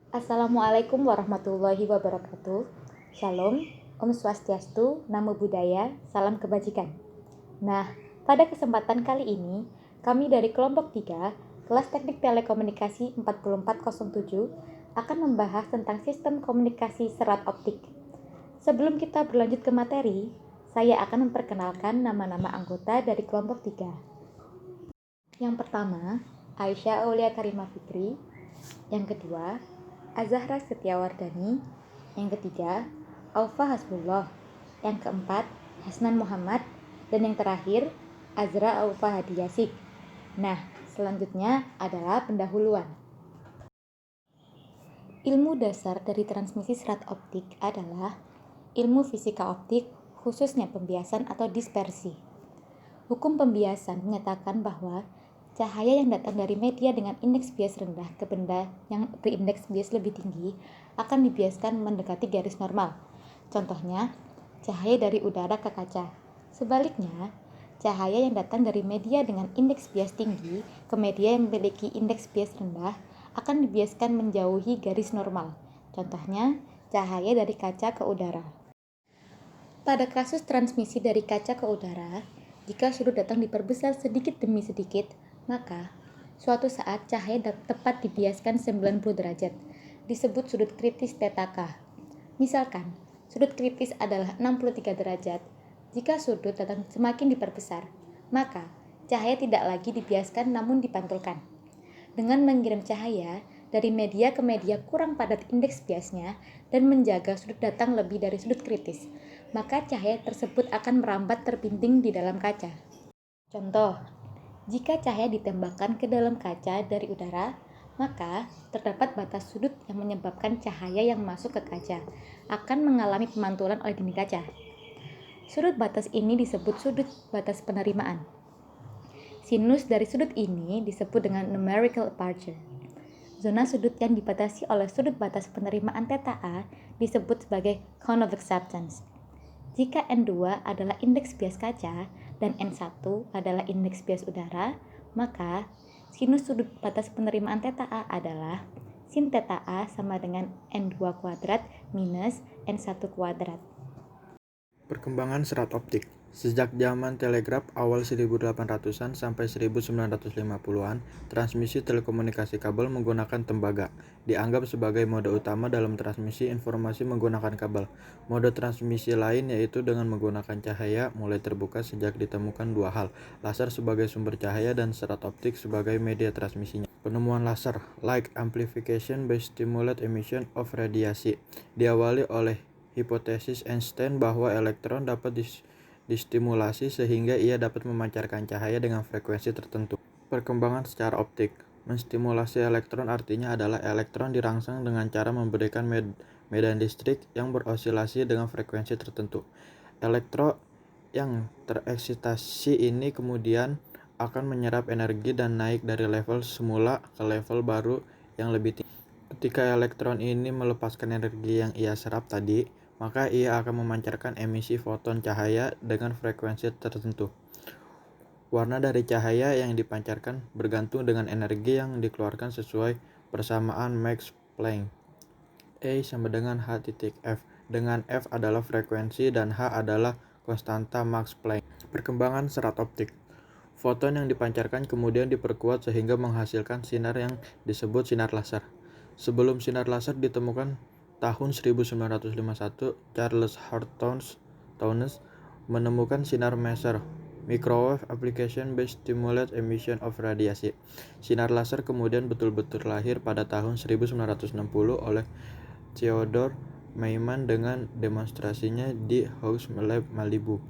Assalamualaikum warahmatullahi wabarakatuh. Shalom, Om Swastiastu, Namo Buddhaya, Salam Kebajikan. Nah, pada kesempatan kali ini, kami dari kelompok 3, kelas teknik telekomunikasi 4407, akan membahas tentang sistem komunikasi serat optik. Sebelum kita berlanjut ke materi, saya akan memperkenalkan nama-nama anggota dari kelompok 3. Yang pertama, Aisyah Aulia Karimah Fitri. Yang kedua, Azahra Setiawardani. Yang ketiga, Alfa Hasbullah. Yang keempat, Hasnan Muhammad. Dan yang terakhir, Azra Alfa Hadiyasik. Nah, selanjutnya adalah pendahuluan. Ilmu dasar dari transmisi serat optik adalah ilmu fisika optik, khususnya pembiasan atau dispersi. Hukum pembiasan menyatakan bahwa cahaya yang datang dari media dengan indeks bias rendah ke benda yang berindeks bias lebih tinggi akan dibiaskan mendekati garis normal. Contohnya, cahaya dari udara ke kaca. Sebaliknya, cahaya yang datang dari media dengan indeks bias tinggi ke media yang memiliki indeks bias rendah akan dibiaskan menjauhi garis normal. Contohnya, cahaya dari kaca ke udara. Pada kasus transmisi dari kaca ke udara, jika sudut datang diperbesar sedikit demi sedikit, maka suatu saat cahaya tepat dibiaskan 90 derajat, disebut sudut kritis θk. Misalkan, sudut kritis adalah 63 derajat. Jika sudut datang semakin diperbesar, maka cahaya tidak lagi dibiaskan namun dipantulkan. Dengan mengirim cahaya dari media ke media kurang padat indeks biasnya dan menjaga sudut datang lebih dari sudut kritis, maka cahaya tersebut akan merambat terpinting di dalam kaca. Contoh, jika cahaya ditembakkan ke dalam kaca dari udara, maka terdapat batas sudut yang menyebabkan cahaya yang masuk ke kaca akan mengalami pemantulan oleh dinding kaca. Sudut batas ini disebut sudut batas penerimaan. Sinus dari sudut ini disebut dengan numerical aperture. Zona sudut yang dibatasi oleh sudut batas penerimaan θA disebut sebagai cone of acceptance. Jika N2 adalah indeks bias kaca dan N1 adalah indeks bias udara, maka sinus sudut batas penerimaan θA adalah sin θA sama dengan N2 kuadrat minus N1 kuadrat. Perkembangan serat optik. Sejak zaman telegraf awal 1800-an sampai 1950-an, transmisi telekomunikasi kabel menggunakan tembaga. Dianggap sebagai mode utama dalam transmisi informasi menggunakan kabel. Mode transmisi lain yaitu dengan menggunakan cahaya mulai terbuka sejak ditemukan dua hal, laser sebagai sumber cahaya dan serat optik sebagai media transmisinya. Penemuan laser, light amplification by stimulate emission of radiasi, diawali oleh hipotesis Einstein bahwa elektron dapat distimulasi sehingga ia dapat memancarkan cahaya dengan frekuensi tertentu. Perkembangan secara optik. Menstimulasi elektron artinya adalah elektron dirangsang dengan cara memberikan medan listrik yang berosilasi dengan frekuensi tertentu. Elektron yang tereksitasi ini kemudian akan menyerap energi dan naik dari level semula ke level baru yang lebih tinggi. Ketika elektron ini melepaskan energi yang ia serap tadi, maka ia akan memancarkan emisi foton cahaya dengan frekuensi tertentu. Warna dari cahaya yang dipancarkan bergantung dengan energi yang dikeluarkan sesuai persamaan Max Planck. E sama dengan H titik F, dengan F adalah frekuensi dan H adalah konstanta Max Planck. Perkembangan serat optik. Foton yang dipancarkan kemudian diperkuat sehingga menghasilkan sinar yang disebut sinar laser. Sebelum sinar laser ditemukan tahun 1951, Charles Hartog-Townes menemukan sinar maser, microwave application by stimulate emission of radiasi. Sinar laser kemudian betul-betul lahir pada tahun 1960 oleh Theodore Maiman dengan demonstrasinya di House Lab Malibu.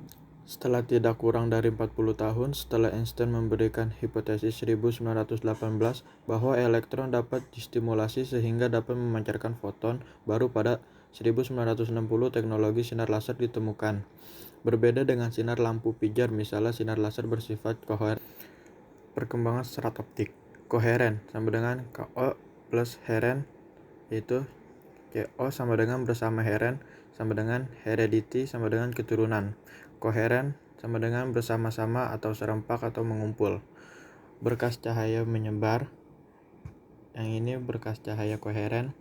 Setelah tidak kurang dari 40 tahun setelah Einstein memberikan hipotesis 1918 bahwa elektron dapat distimulasi sehingga dapat memancarkan foton, baru pada 1960 teknologi sinar laser ditemukan. Berbeda dengan sinar lampu pijar, misalnya sinar laser bersifat koheren. Perkembangan serat optik. Koheren sama dengan KO plus heren, yaitu CO sama dengan bersama heren sama dengan heredity sama dengan keturunan. Koheren sama dengan bersama-sama atau serempak atau mengumpul. Berkas cahaya menyebar. Yang ini berkas cahaya koheren.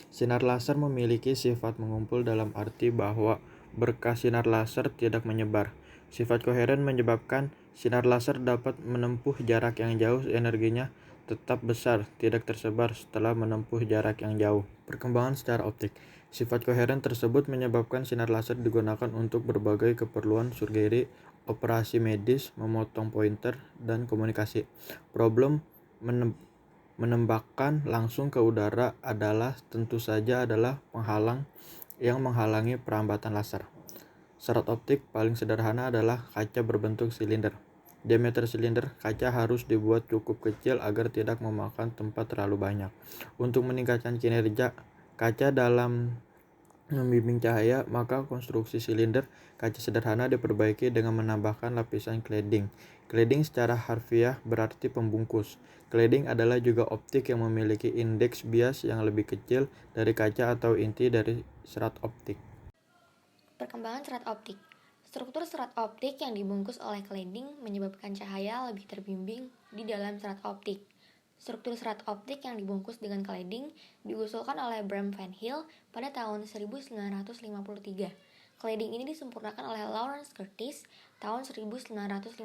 Sinar laser memiliki sifat mengumpul dalam arti bahwa berkah sinar laser tidak menyebar. Sifat koheren menyebabkan sinar laser dapat menempuh jarak yang jauh, energinya tetap besar, tidak tersebar setelah menempuh jarak yang jauh. Perkembangan secara optik. Sifat koheren tersebut menyebabkan sinar laser digunakan untuk berbagai keperluan surgery, operasi medis, memotong pointer, dan komunikasi. Problem menembakkan langsung ke udara tentu saja adalah penghalang yang menghalangi perambatan laser. Serat optik paling sederhana adalah kaca berbentuk silinder. Diameter silinder kaca harus dibuat cukup kecil agar tidak memakan tempat terlalu banyak. Untuk meningkatkan kinerja kaca dalam membimbing cahaya, maka konstruksi silinder kaca sederhana diperbaiki dengan menambahkan lapisan cladding. Cladding secara harfiah berarti pembungkus. Cladding adalah juga optik yang memiliki indeks bias yang lebih kecil dari kaca atau inti dari serat optik. Perkembangan serat optik. Struktur serat optik yang dibungkus oleh cladding menyebabkan cahaya lebih terbimbing di dalam serat optik. Struktur serat optik yang dibungkus dengan cladding diusulkan oleh Bram Van Hill pada tahun 1953. Cladding ini disempurnakan oleh Lawrence Curtis tahun 1956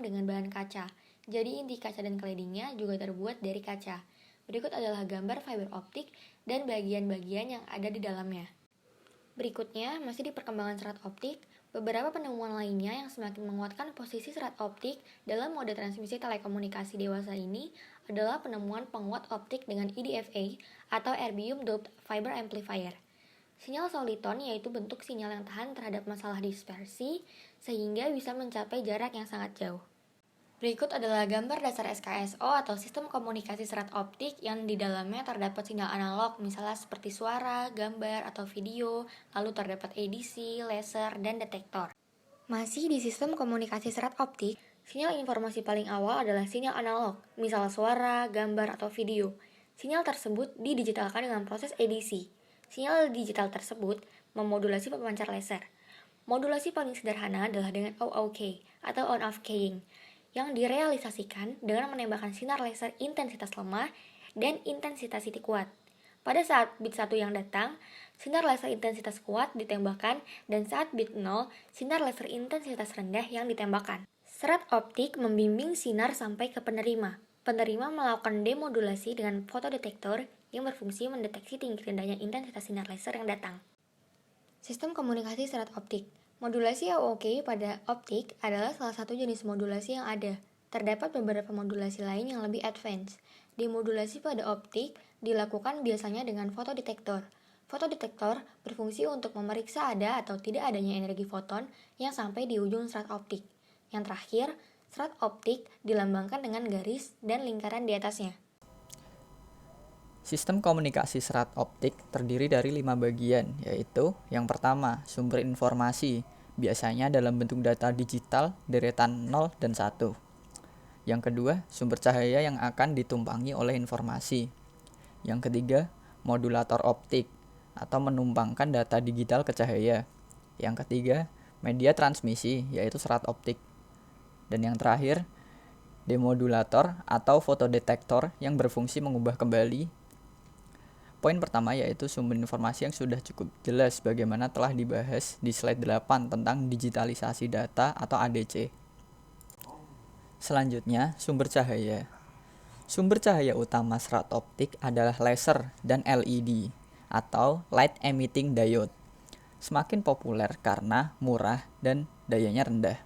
dengan bahan kaca. Jadi inti kaca dan claddingnya juga terbuat dari kaca. Berikut adalah gambar fiber optik dan bagian-bagian yang ada di dalamnya. Berikutnya, masih di perkembangan serat optik, beberapa penemuan lainnya yang semakin menguatkan posisi serat optik dalam mode transmisi telekomunikasi dewasa ini adalah penemuan penguat optik dengan EDFA atau Erbium Doped Fiber Amplifier. Sinyal soliton yaitu bentuk sinyal yang tahan terhadap masalah dispersi sehingga bisa mencapai jarak yang sangat jauh. Berikut adalah gambar dasar SKSO atau sistem komunikasi serat optik yang di dalamnya terdapat sinyal analog misalnya seperti suara, gambar, atau video, lalu terdapat ADC, laser, dan detektor. Masih di sistem komunikasi serat optik, sinyal informasi paling awal adalah sinyal analog, misal suara, gambar, atau video. Sinyal tersebut didigitalkan dengan proses ADC. Sinyal digital tersebut memodulasi pemancar laser. Modulasi paling sederhana adalah dengan OOK atau on-off keying, yang direalisasikan dengan menembakkan sinar laser intensitas lemah dan intensitas titik kuat. Pada saat bit 1 yang datang, sinar laser intensitas kuat ditembakkan dan saat bit 0, sinar laser intensitas rendah yang ditembakkan. Serat optik membimbing sinar sampai ke penerima. Penerima melakukan demodulasi dengan fotodetektor yang berfungsi mendeteksi tinggi rendahnya intensitas sinar laser yang datang. Sistem komunikasi serat optik. Modulasi OOK pada optik adalah salah satu jenis modulasi yang ada. Terdapat beberapa modulasi lain yang lebih advance. Demodulasi pada optik dilakukan biasanya dengan fotodetektor. Fotodetektor berfungsi untuk memeriksa ada atau tidak adanya energi foton yang sampai di ujung serat optik. Yang terakhir, serat optik dilambangkan dengan garis dan lingkaran di atasnya. Sistem komunikasi serat optik terdiri dari 5 bagian, yaitu yang pertama, sumber informasi, biasanya dalam bentuk data digital deretan 0 dan 1. Yang kedua, sumber cahaya yang akan ditumpangi oleh informasi. Yang ketiga, modulator optik atau menumpangkan data digital ke cahaya. Yang ketiga, media transmisi, yaitu serat optik. Dan yang terakhir, demodulator atau fotodetektor yang berfungsi mengubah kembali. Poin pertama yaitu sumber informasi yang sudah cukup jelas bagaimana telah dibahas di slide 8 tentang digitalisasi data atau ADC. Selanjutnya, sumber cahaya. Sumber cahaya utama serat optik adalah laser dan LED atau light emitting diode. Semakin populer karena murah dan dayanya rendah.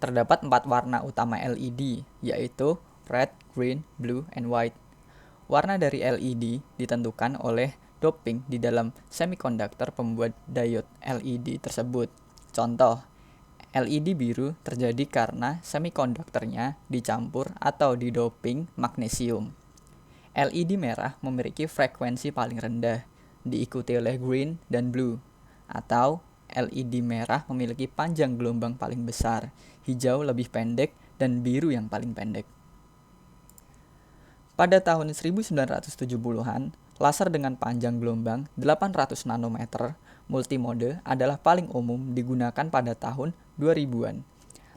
Terdapat 4 warna utama LED yaitu red, green, blue, and white. Warna dari LED ditentukan oleh doping di dalam semikonduktor pembuat diode LED tersebut. Contoh, LED biru terjadi karena semikonduktornya dicampur atau didoping magnesium. LED merah memiliki frekuensi paling rendah, diikuti oleh green dan blue. Atau LED merah memiliki panjang gelombang paling besar, hijau lebih pendek, dan biru yang paling pendek. Pada tahun 1970-an, laser dengan panjang gelombang 800 nanometer multimode adalah paling umum digunakan pada tahun 2000-an.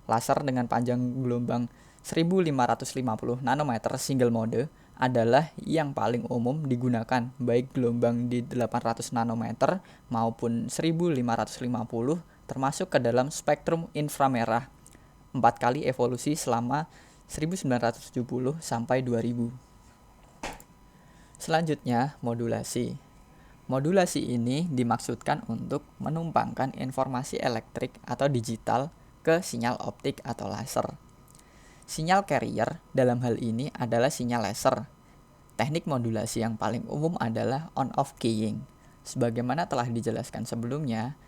Laser dengan panjang gelombang 1550 nanometer single mode adalah yang paling umum digunakan, baik gelombang di 800 nanometer maupun 1550 termasuk ke dalam spektrum inframerah. 4 kali evolusi selama 1970 sampai 2000. Selanjutnya, modulasi. Modulasi ini dimaksudkan untuk menumpangkan informasi elektrik atau digital ke sinyal optik atau laser. Sinyal carrier dalam hal ini adalah sinyal laser. Teknik modulasi yang paling umum adalah on-off keying. Sebagaimana telah dijelaskan sebelumnya,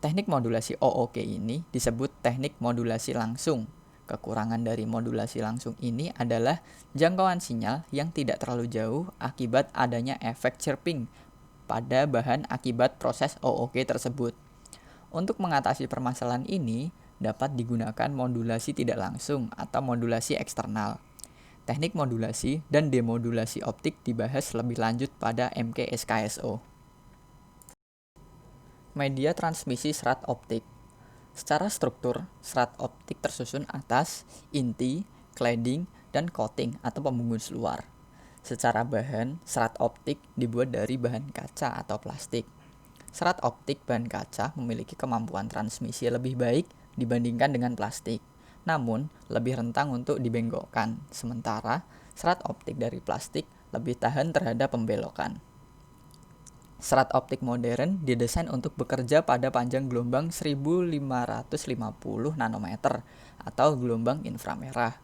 teknik modulasi OOK ini disebut teknik modulasi langsung. Kekurangan dari modulasi langsung ini adalah jangkauan sinyal yang tidak terlalu jauh akibat adanya efek chirping pada bahan akibat proses OOK tersebut. Untuk mengatasi permasalahan ini, dapat digunakan modulasi tidak langsung atau modulasi eksternal. Teknik modulasi dan demodulasi optik dibahas lebih lanjut pada MK-SKSO. Media transmisi serat optik. Secara struktur, serat optik tersusun atas, inti, cladding, dan coating atau pembungkus luar. Secara bahan, serat optik dibuat dari bahan kaca atau plastik. Serat optik bahan kaca memiliki kemampuan transmisi lebih baik dibandingkan dengan plastik, namun lebih rentang untuk dibengkokkan, sementara serat optik dari plastik lebih tahan terhadap pembelokan. Serat optik modern didesain untuk bekerja pada panjang gelombang 1550 nanometer atau gelombang inframerah.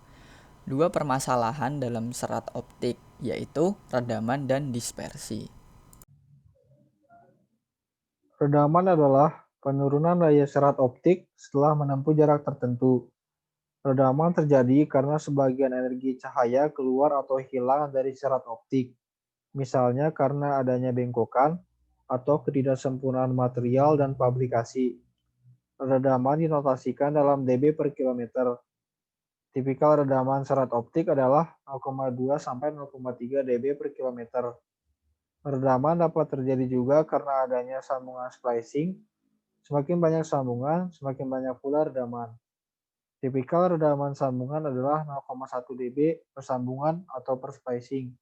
Dua permasalahan dalam serat optik, yaitu redaman dan dispersi. Redaman adalah penurunan daya serat optik setelah menempuh jarak tertentu. Redaman terjadi karena sebagian energi cahaya keluar atau hilang dari serat optik, misalnya karena adanya bengkokan atau ketidaksempurnaan material dan fabrikasi. Redaman dinotasikan dalam dB per kilometer. Tipikal redaman serat optik adalah 0,2 sampai 0,3 dB per kilometer. Redaman dapat terjadi juga karena adanya sambungan splicing. Semakin banyak sambungan, semakin banyak pula redaman. Tipikal redaman sambungan adalah 0,1 dB per sambungan atau per splicing.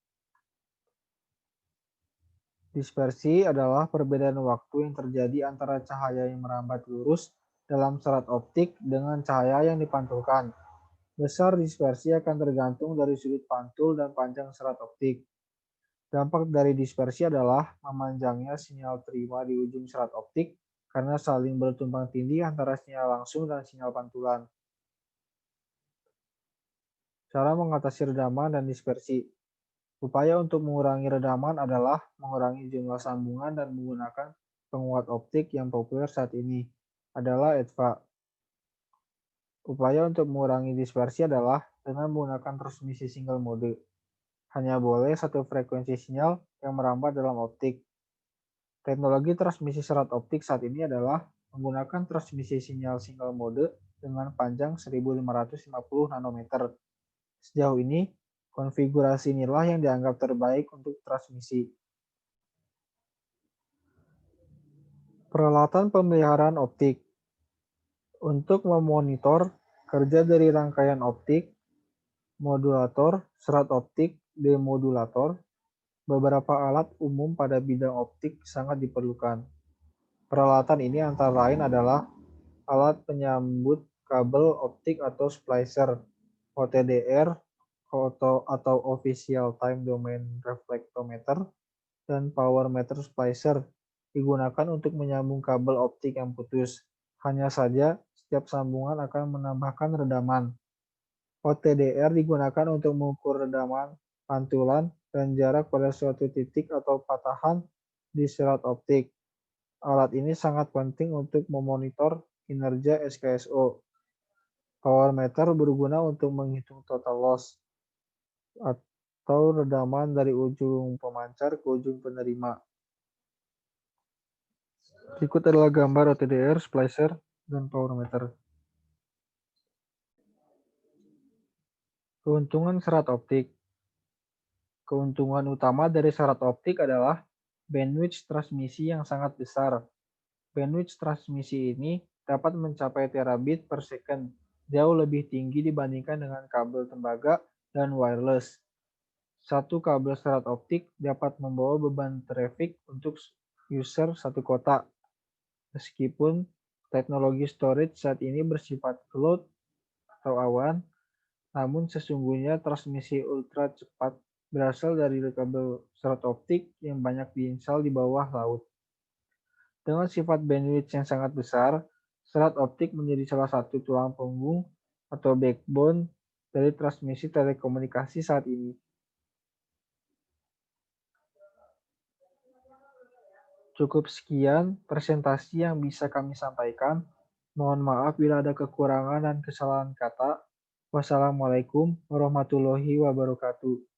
Dispersi adalah perbedaan waktu yang terjadi antara cahaya yang merambat lurus dalam serat optik dengan cahaya yang dipantulkan. Besar dispersi akan tergantung dari sudut pantul dan panjang serat optik. Dampak dari dispersi adalah memanjangnya sinyal terima di ujung serat optik karena saling bertumpang tindih antara sinyal langsung dan sinyal pantulan. Cara mengatasi redaman dan dispersi. Upaya untuk mengurangi redaman adalah mengurangi jumlah sambungan dan menggunakan penguat optik yang populer saat ini adalah EDVA. Upaya untuk mengurangi dispersi adalah dengan menggunakan transmisi single mode. Hanya boleh satu frekuensi sinyal yang merambat dalam optik. Teknologi transmisi serat optik saat ini adalah menggunakan transmisi sinyal single mode dengan panjang 1550 nanometer. Sejauh ini, konfigurasi inilah yang dianggap terbaik untuk transmisi. Peralatan pemeliharaan optik. Untuk memonitor kerja dari rangkaian optik, modulator, serat optik, demodulator, beberapa alat umum pada bidang optik sangat diperlukan. Peralatan ini antara lain adalah alat penyambut kabel optik atau splicer, OTDR atau Official Time Domain Reflectometer, dan Power Meter Splicer digunakan untuk menyambung kabel optik yang putus. Hanya saja, setiap sambungan akan menambahkan redaman. OTDR digunakan untuk mengukur redaman, pantulan, dan jarak pada suatu titik atau patahan di serat optik. Alat ini sangat penting untuk memonitor kinerja SKSO. Power meter berguna untuk menghitung total loss atau redaman dari ujung pemancar ke ujung penerima. Berikut adalah gambar OTDR, splicer, dan power meter. Keuntungan serat optik. Keuntungan utama dari serat optik adalah bandwidth transmisi yang sangat besar. Bandwidth transmisi ini dapat mencapai terabit per second, jauh lebih tinggi dibandingkan dengan kabel tembaga dan wireless. Satu kabel serat optik dapat membawa beban traffic untuk user satu kota. Meskipun teknologi storage saat ini bersifat cloud atau awan, namun sesungguhnya transmisi ultra cepat berasal dari kabel serat optik yang banyak diinstal di bawah laut. Dengan sifat bandwidth yang sangat besar, serat optik menjadi salah satu tulang punggung atau backbone dari transmisi telekomunikasi saat ini. Cukup sekian presentasi yang bisa kami sampaikan. Mohon maaf bila ada kekurangan dan kesalahan kata. Wassalamualaikum warahmatullahi wabarakatuh.